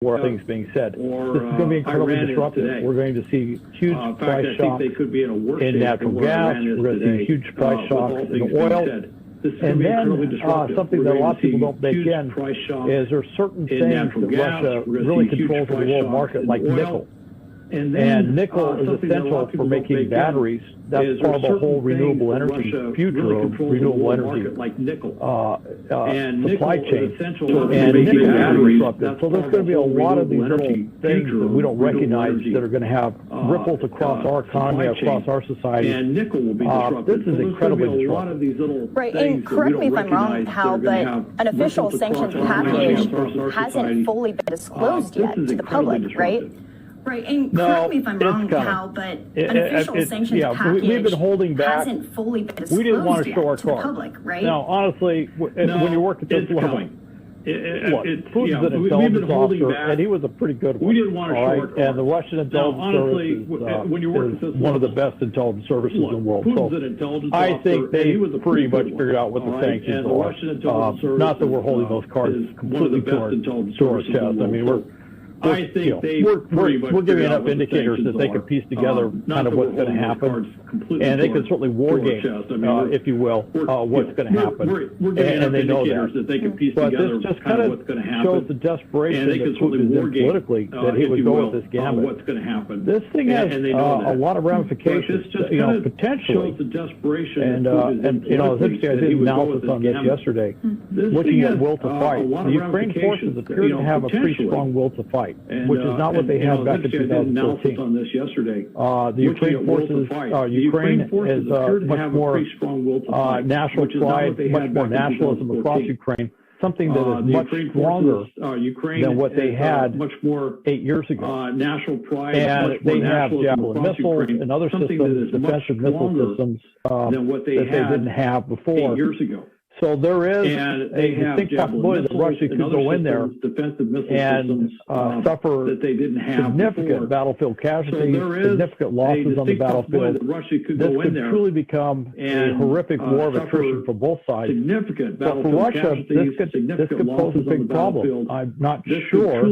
more things being said. This is going to be incredibly disruptive. We're going to see huge price shocks in natural gas. We're going to see huge price shocks in oil. And then something that a lot of people don't bake in is there are certain things that Russia really controls in the world market, like nickel. And nickel is essential for making batteries. That's part of the whole renewable energy future of renewable energy supply chain. And nickel is disruptive. So there's going to be a lot of these little things that we don't recognize that are going to have ripples across our economy, across our society. And nickel will be disruptive. This is incredibly disruptive. Right, and correct me if I'm wrong, Hal, but an official sanctions package hasn't fully been disclosed yet to the public, right? Right, and correct me if I'm wrong, Hal, but an official sanctions package we've been holding back. Hasn't fully been disclosed we didn't want to show our to the cards. public, right? Now, honestly, when you work at this level, Putin's an intelligence officer, and he was a pretty good one. We didn't want to show our cards. And the Russian intelligence service is one of the best intelligence services in the world. So I think they pretty much figured out what the sanctions are. Not that we're holding those cards completely to our chest. I mean, we're giving enough indicators that they can piece together kind of what's going to happen, and they can certainly war game, if you will, what's going to happen, and they know that. But this just kind of shows the desperation that Putin is in politically, that he would go with this gambit. This thing has a lot of ramifications, potentially. And it's interesting. I did an analysis on this yesterday, looking at will to fight. The Ukraine forces appear to have a pretty strong will to fight, which is not what they had back in 2014. On this yesterday. The Ukraine forces, Ukraine is much more national pride, much more nationalism across Ukraine, something that is much stronger than what they had 8 years ago. National pride, and they have Javelin missiles and other systems, defensive missile systems that they didn't have before. 8 years ago. So there is a distinct possibility that Russia could go in there and suffer significant battlefield casualties, significant losses on the battlefield. This could truly become a horrific war of attrition for both sides. But for Russia, this could pose a big problem. I'm not sure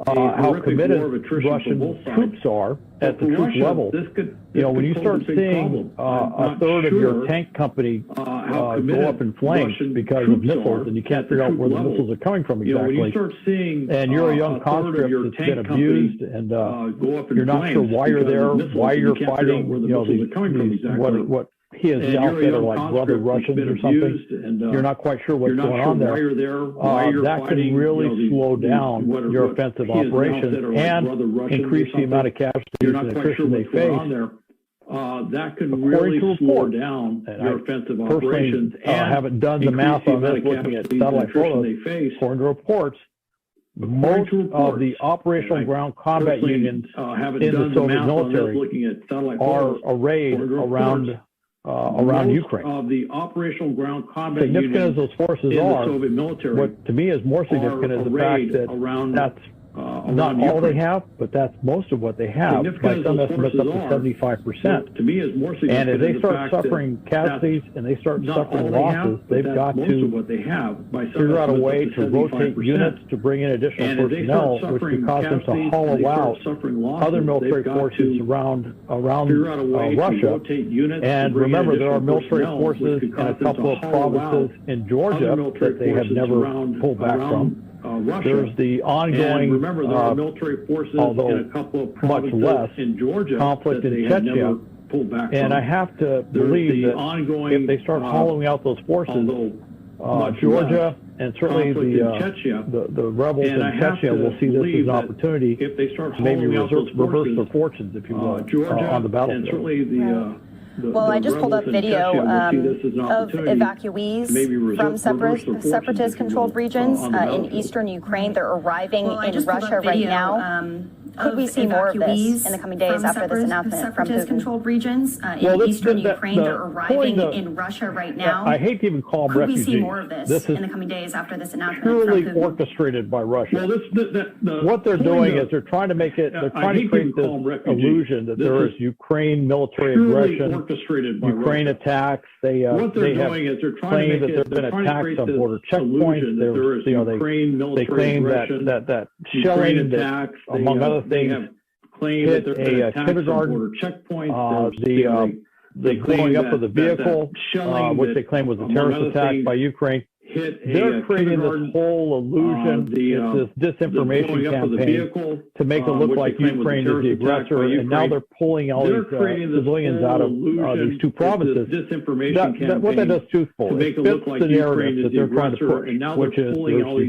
how committed Russian troops are at the troop level. When you start seeing a third of your tank company go up in flames because of missiles, and you can't figure out where the missiles are coming from exactly, and you're a young conscript that's been abused, and you're not sure why you're there, why you're fighting, what he has the outfit are like brother Russians or something. You're not quite sure what's going on there. That can really slow down your offensive operations and increase the amount of casualties and attrition they face. That can really slow down your offensive operations. I haven't done the math on this looking at satellite photos. According to reports, most of the operational ground combat unions in the Soviet military are arrayed around Ukraine. The operational ground combat significant as those forces are, what to me is more significant is the fact that that's not all they have, but that's most of what they have. By some estimates, up to 75%. To me, is more significant. And if they start suffering casualties and they start suffering losses, they've got to figure out a way to rotate units to bring in additional personnel, which could cause them to hollow out other military forces around Russia. And remember, there are military forces in a couple of provinces in Georgia that they have never pulled back from. There's the ongoing, military forces although in a couple of much less, in Georgia conflict in Chechnya. And I have to believe that if they start hollowing out those forces, Georgia and certainly the rebels in Chechnya will see this as an opportunity to maybe reverse their fortunes, if you will, on the battlefield. Well, I just pulled up video of evacuees from separatist-controlled regions in eastern Ukraine. They're arriving in Russia right now. Could we see more of this in the coming days after this announcement from Putin? Controlled regions in eastern Ukraine. They're arriving in Russia right now. I hate to even call them refugees. Could we see more of this in the coming days after this announcement from Putin? Purely orchestrated by Russia. What they're doing is they're trying to make it. They're trying to create this illusion that there is Ukraine military aggression orchestrated by Ukraine Russia. attacks. They what they're have doing is they're trying claimed to that make there have been attacks on border checkpoints. there is Ukraine military they claim aggression, that shelling attacks, that, among other things, claimed that there have been a attacks kindergarten. on border checkpoints. The blowing up of the vehicle, which they claim was a terrorist attack by Ukraine. They're creating this whole illusion, it's this disinformation campaign to make it look like Ukraine is the aggressor, and now they're pulling all these civilians out of these two provinces. What that does twofold. It fits the narrative that they're trying to push, which is there's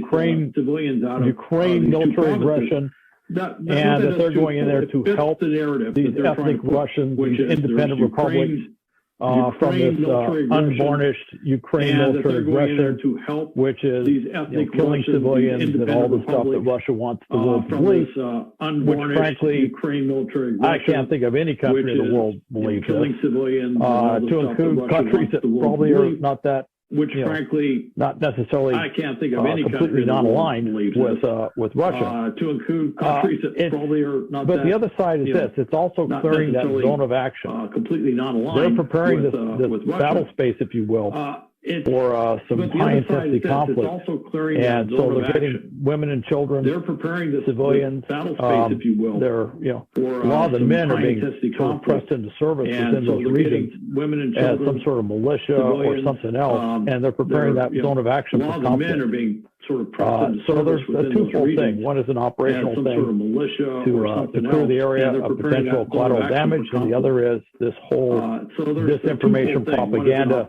Ukraine military aggression, and that they're going in there to help these ethnic Russians, these independent republics, from this unvarnished Ukraine military aggression, which is killing civilians and all the stuff that Russia wants the world to believe, which frankly, I can't think of any country in the world believes this, to include countries that probably are not that, frankly, not necessarily I can't think of any completely non-aligned with Russia. To include countries that probably are not. But the other side is this: it's also clearing that zone of action. Completely non-aligned. They're preparing this battle space, if you will, for some high-intensity conflict. And so they're getting women and children. They're preparing this civilians. Battle space, if you will. They're a lot of the men are being sort of pressed into service within those regions women and as some sort of militia or something else, and they're preparing that zone of action for conflict. Men are being sort of so there's a twofold thing. One is an operational thing to clear the area of potential collateral damage, and the other is this whole disinformation propaganda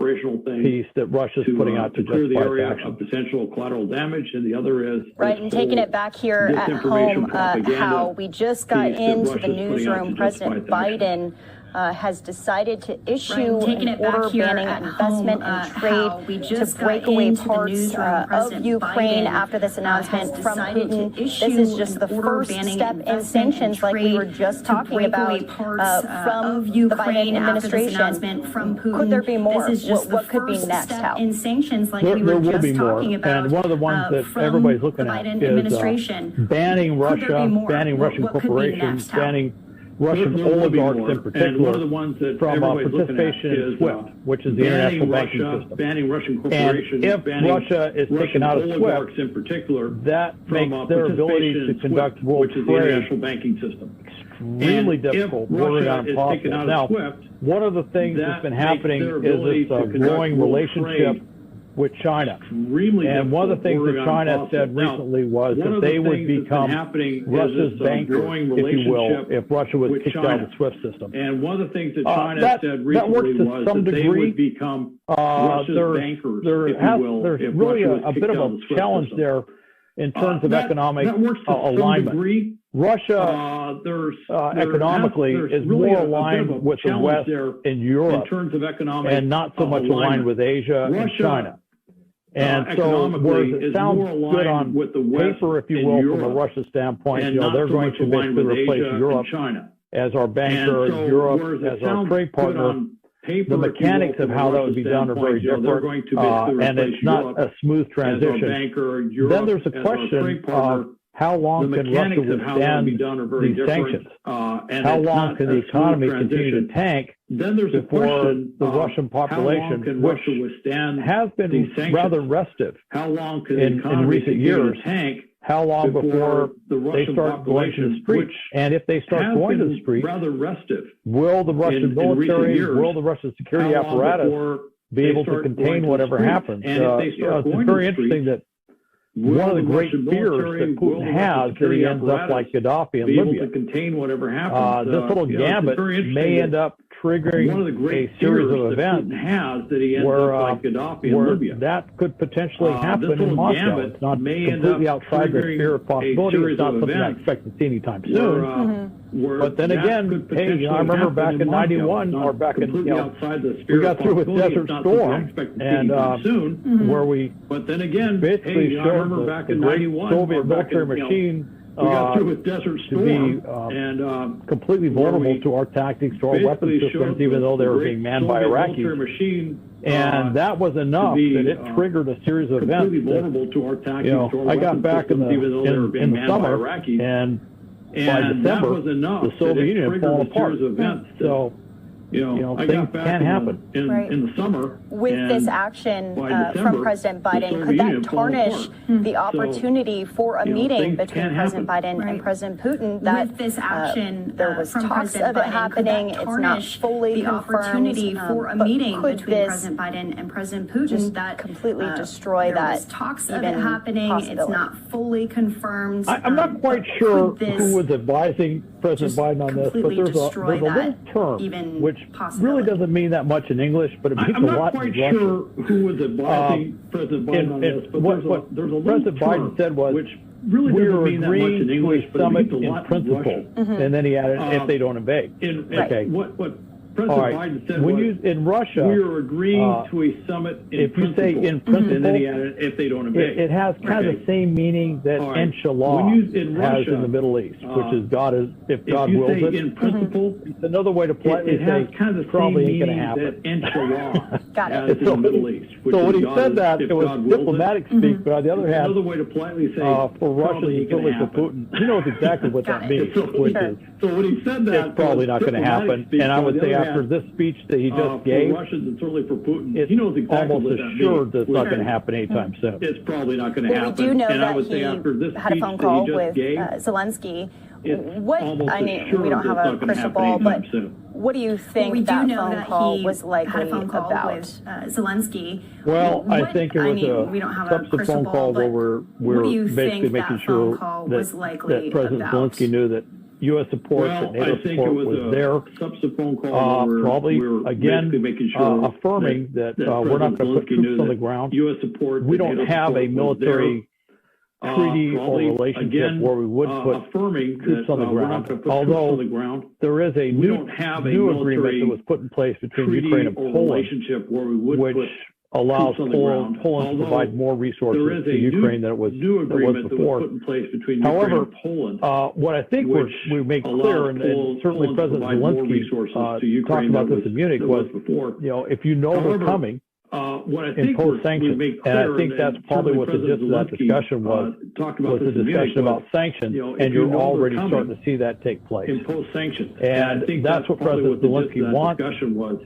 piece that Russia's putting out to clear the justify area action. of potential collateral damage, and the other is right. And taking it back here at home, how we just got into the newsroom, President Biden has decided to issue an order banning investment and trade to break away parts of Ukraine after this announcement from Putin. This is just the first step in sanctions, like we were just talking about, from the Biden administration. Could there be more? What could be next, Hal? In sanctions, like There we were will just be more, talking about, and one of the ones that everybody's looking at is banning Russia, banning Russian corporations, banning Russian oligarchs in particular from participation in SWIFT, which is the international banking system. Banning Russian corporations, and if Russia is taken out of SWIFT, in particular, that makes their ability to conduct world trade extremely difficult, bordering on impossible. Now, one of the things that's been happening is this growing relationship with China. And one of the things that China said recently was that they would become Russia's banker, if you will, if Russia was kicked out of the SWIFT system. And one of the things that China said recently was that they would become Russia's bankers, there's really a bit of a challenge there in terms of economic alignment. Russia economically is more aligned with the West and Europe and not so much aligned with Asia and China. And so, whereas it sounds good on paper, if you will, from a Russia standpoint, they're going to basically replace Europe as our banker, and Europe as our trade partner. The mechanics of how that would be done are very different, and it's not a smooth transition. Then there's a question of how long can Russia withstand these sanctions? How long can the economy continue to tank before the Russian population, which has been rather restive in recent years, how long before they start going to the streets? And if they start going to the streets, will the Russian military, will the Russian security apparatus be able to contain whatever happens? It's very interesting that one of the great fears that Putin has that he ends up like Gaddafi in Libya. This little gambit may end up triggering a series of events where that could potentially happen in Moscow. It's not completely outside the sphere of possibility. It's not something I expect to see anytime soon. But then again, hey, I remember back in '91, or back in, we got through with Desert Storm, and where we basically showed the great Soviet military machine to be completely vulnerable to our tactics, to our weapon systems, even though they were being manned by Iraqis. And that was enough that it triggered a series of events. That, I got back in the summer, and by December, the Soviet Union had fallen apart. So things can happen in the summer. With this action from President Biden, could that tarnish the opportunity for a meeting between President Biden and President Putin? That with this action, there was from talks President of it Biden, happening. It's not fully the confirmed. Opportunity for a meeting could between this President Biden and President Putin just that completely destroy there that was talks of it happening. It's not fully confirmed. I'm not quite sure who was advising President Biden on this, but there's a little term which really doesn't mean that much in English, but it means a lot in Russian. I'm not quite sure who was advising President Biden on this, but there's a little President Biden said was, which really doesn't mean that much in English, but it means a lot in principle, and then he added, if they don't invade. Okay. What President Biden said was, in Russia, we are agreeing to a summit in principle. If you say in principle, and then he added, if they don't invade. It has kind of the same meaning that inshallah has in the Middle East, which is God is, if God wills it. In principle, it's another way to politely say kind of the probably same ain't going to happen. that inshallah Got it. has in the Middle East. So when he said that, it was diplomatic speak, but on the other hand, another way to politely say for Russians and certainly for Putin, he knows exactly what that means, which is so when he said that, it's probably not going to happen. And I would say after this speech that he just gave, for Russians and certainly for Putin, it's he knows exactly almost what that assured means. that it's not going to happen anytime soon. It's probably not going to Well, happen. we do know and I that would say he after this had a speech phone that call he just with gave, Zelensky. it's What almost I mean, assured we don't have that's a not gonna crystal happen ball, but anytime soon. what do you think we do that know phone that call he was likely had a phone call about? with Zelensky. Well, I think it was we don't have a subsequent crystal phone call ball, where but we're what do you basically think making that sure phone call was likely that President about? Zelensky knew that U.S. support and NATO I think support it was there. a subsequent phone call where Probably, we're again, basically making sure affirming that we're not going to put troops on the ground. U.S. support. We don't have a military treaty or relationship where we would put troops on the ground. Although there is a new agreement that was put in place between Ukraine and Poland, which allows Poland to provide more resources to Ukraine than it was before. However, what I think we make clear, and certainly President Zelensky talked about this in Munich, was, if you know they're coming, impose sanctions. And I think that's probably what the gist of that discussion was the discussion about sanctions, and you're already starting to see that take place. Impose sanctions. And that's what President Zelensky wants.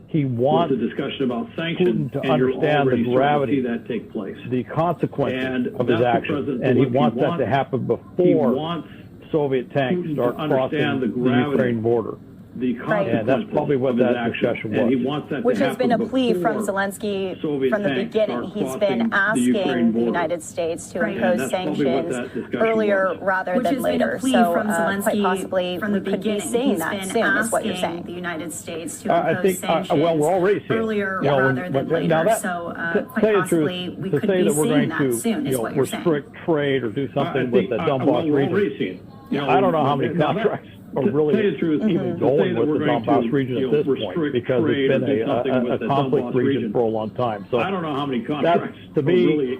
He wants the discussion about sanctions, Putin to understand the gravity, that take place, the consequences of his actions, and he wants that to happen before Soviet tanks start crossing the Ukraine border. And that's probably what that discussion was. And he wants that Which to has been a plea before from Zelensky Soviet from the tanks beginning. start He's been crossing asking the United States to impose that's probably what sanctions that discussion earlier was. rather Which than has been later. a plea So from Zelensky quite possibly from the we could be beginning. seeing He's that been soon, is what you're asking saying. the United States to impose sanctions well, we're already seeing earlier it. rather than later. Now So quite possibly we could be seeing that soon, is what you're saying. Restrict trade or do something with the Donbass region. I don't know how many contracts are really even going with the Donbass region at this point, because it's been a conflict region for a long time. So I don't know how many contracts that's, to me,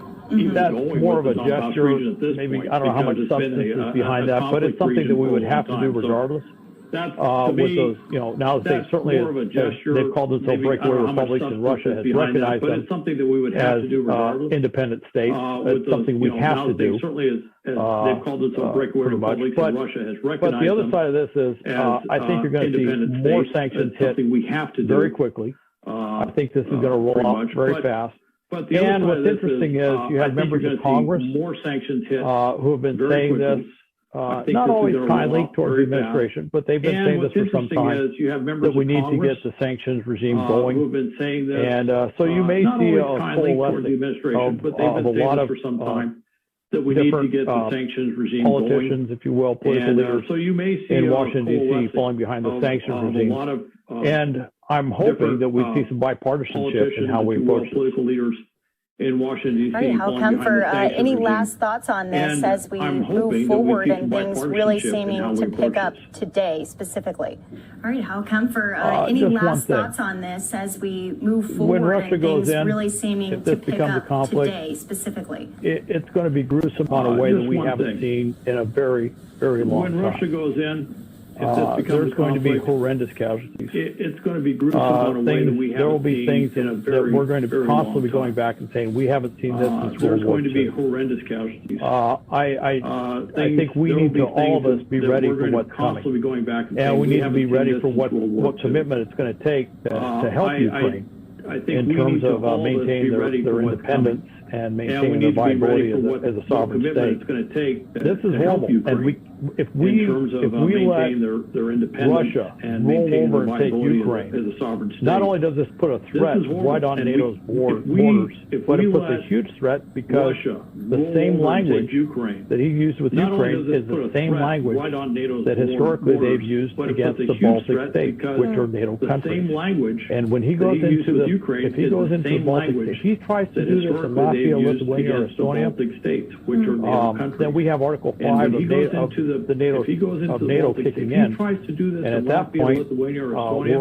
that's more of a gesture. Maybe I don't know how much substance is behind that, but it's something that we would have to do regardless. That's with those, now they certainly they've called themselves breakaway republics, and Russia has recognized them something that we would have as to do regardless. Independent states. It's something we have to do. Certainly they've called themselves breakaway republics, and Russia has recognized But the other side of this is, I think you're going to see more sanctions hit very quickly. I think this is going to roll out very fast. And what's interesting is you have members of Congress who have been saying this. Not always kindly towards the administration, but they've been saying this for some time, that we need to get the sanctions regime going. And so you may see a coalescing of a lot of that we need to different get the sanctions regime politicians, going. if you will, political leaders so you may see in Washington, D.C. falling behind the sanctions regime. And I'm hoping that we see some bipartisanship in how we approach this. Political leaders in Washington, D.C. All right, how come for any last thoughts on this as we move forward and things really seeming to pick up today specifically? All right, how come for any last thoughts on this as we move forward and things really seeming to pick up today specifically? It's going to be gruesome in a way that we haven't seen in a very, very long time. When Russia goes in, there's going to be horrendous casualties. It's going to be gruesome in a way that we haven't there will be seen things in a very, that we're going to very constantly be long going time. back and saying we haven't seen this since There's World War going to be II. horrendous casualties. I think we need to all of us be ready for what's coming. Be going back And we need to be ready for what commitment it's going to take to help Ukraine I think in terms of maintaining their independence and maintaining their viability as a sovereign state. It's going to take This is horrible, and if we let Russia roll over and take Ukraine, as a sovereign state, not only does this put a threat right on NATO's borders, but it puts a huge threat because the same language that he used with Ukraine is the same language that historically they've used against the Baltic states, which are NATO countries. And when he goes into the, if he goes into the Baltic states, if he tries to do this in Latvia, Lithuania, or Estonia, then we have Article 5 of NATO kicking in, and at that point, we're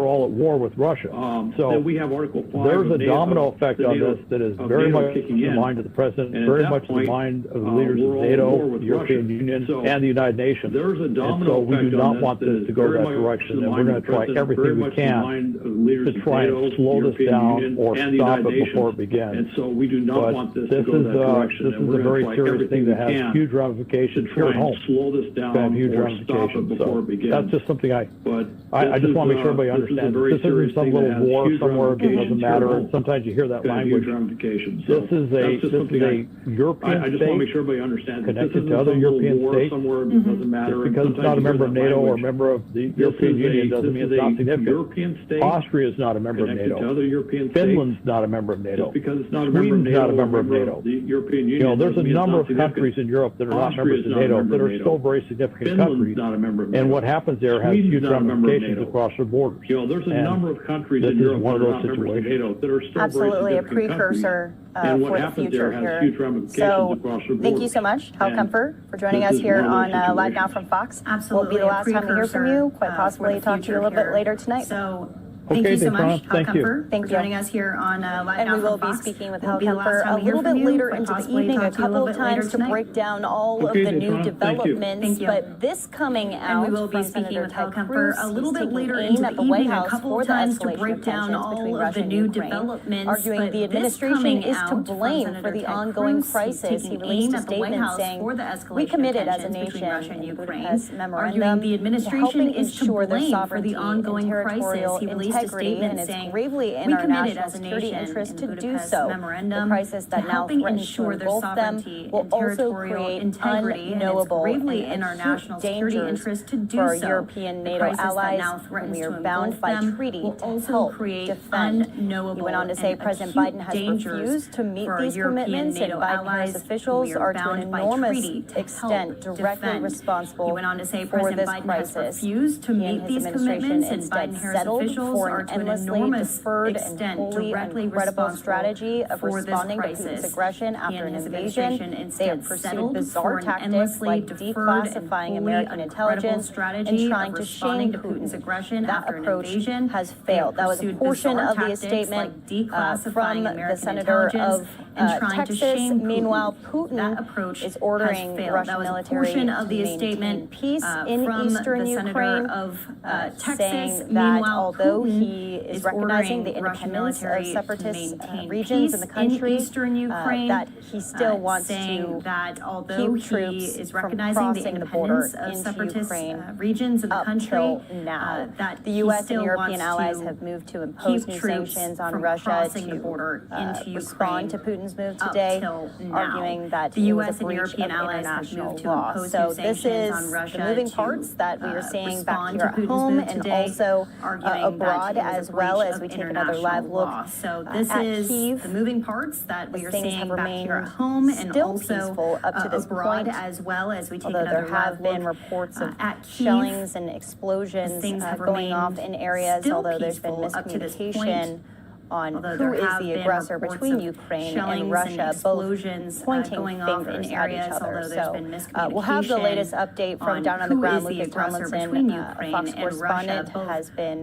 all at war with Russia. So we have Article 5 there's a domino effect on this that is very much in the mind of the president, very much in the mind of the leaders of NATO, the European Union, and the United Nations. And so we do not want this to go that direction, and we're going to try everything we can to try and slow this down or stop it before it begins. And so we do not want this to This go is that direction. a very serious thing that has huge ramifications here at home. Slow this down Have huge or stop it ramifications. before So it begins. that's just something I just want to make sure everybody this is a understands. very This isn't serious some thing little that has war huge somewhere that doesn't ramifications matter. here at And sometimes you hear that Got huge language. ramifications. This is a European I just want to make state sure everybody understands. connected to other European states. Somewhere that doesn't matter. Just because it's not a member of NATO or a member of the European Union doesn't mean it's not significant. European state Austria is not a member of connected to NATO. other European states. Finland's not a member of NATO. Just because it's not a member of Sweden's NATO, not a member or of NATO. The European Union. There's a doesn't mean it's number not of significant. countries in Europe that are not Austria members is of not a NATO member that of are NATO. still very significant Finland's countries. not a member of NATO. And what happens there has Sweden's huge not a member of ramifications NATO. across their borders. There's a And number of countries this in is Europe one that of are those not members of situations. NATO that are still Absolutely very a significant countries. precursor And what for the happens future there has here. huge ramifications So across the thank you borders. so much, Hal And Kemper, for joining this us is here one on of those Live Now situations. from Fox. Absolutely Won't be the last time we hear from you. Quite for possibly the talk to you a future little bit here. later tonight. So thank Okay, you so thanks, much, Ron. Hal Thank you. Kemper, Thank for you. joining us here on Live And Now we will from be Fox. speaking with Won't Hal be the last Kemper time a we hear little from bit you. later Quite into the possibly evening, a talk to you couple little of bit later times to tonight. break down all of Okay, the thanks, new Ron. Thank you. developments. Thank you. But this coming And out we will be from speaking Senator with Hal Ted Kemper Cruz, a little he's bit taking later aim into at the the White evening, a House couple for of the times to escalation break of down tensions between all of Russia the and new Ukraine, developments. arguing But the this administration coming is to out from blame Senator for the Ted ongoing Cruz, crisis. He taking released aim a at the White statement House saying, for the escalation "We of committed as a tensions between nation Russia and in Ukraine, Budapest arguing memorandum the to administration helping is to ensure their blame for sovereignty the and ongoing territorial crisis. He released a integrity, and statement it's saying, gravely in "We our committed national as a security nation interest in to do Budapest so." The memorandum crisis that to now helping threatens to ensure their engulf them sovereignty will and also territorial create integrity, and it's unknowable gravely and in our acute national security dangers interest to do for our so. European The NATO crisis that allies, now whom threatens we are to bound engulf by them treaty will to also help create defend. unknowable He went on to say and President acute Biden has dangers refused to meet for our these European commitments, and NATO Biden allies officials who we are to an bound by enormous treaty to extent help directly defend. responsible He went on to say for President this Biden has crisis. refused to He meet and his these administration commitments, and instead Biden-Harris settled officials for are an to an endlessly enormous deferred and extent wholly directly incredible responsible strategy of for this responding to crisis. Putin's aggression He after and an his invasion. administration They have instead pursued settled bizarre for an tactics endlessly like deferred and declassifying wholly American incredible intelligence strategy and trying of to responding shame to Putin's Putin. aggression That after an approach invasion has They have failed. That was a pursued portion bizarre of the tactics statement like declassifying from the American senator intelligence of and trying Texas. to shame Putin. Meanwhile, Putin That approach is ordering has the failed. Russian That was a military portion of to the maintain statement peace in from eastern the Ukraine, senator of Texas. saying that Meanwhile, although Putin he is recognizing the ordering Russian independence of military to separatist maintain regions in the peace country, eastern Ukraine, that he still wants saying to that although keep he troops is from recognizing the crossing the border independence of into separatist Ukraine regions in the up country, till now. that The he U.S. and still European wants allies to have moved to impose keep new troops sanctions on from Russia crossing the to border into respond to Ukraine Putin's move up today, till now. arguing that The it U.S. was a and breach European of allies have international moved to law. impose So new this sanctions is on Russia the moving to, parts that we are seeing back respond here to at Putin's home move and today, also arguing abroad, that it was as a well breach as of we take another live international look law. So this at is Kyiv. the moving parts that we are Things seeing have back here at remained home and still also peaceful up to this abroad, point, as well as we take although another there have live been look reports of at Kyiv. shellings and explosions Things have going off in areas, still although there's been peaceful up to this point. miscommunication on Although who there is have the been aggressor reports between of Ukraine shellings and Russia, explosions, both pointing going off fingers in at areas, each other. although there's So been we'll have the miscommunication latest update from on down on the who ground. is the Lucas aggressor Tomlinson, between a Ukraine Fox and correspondent, Russia, both has been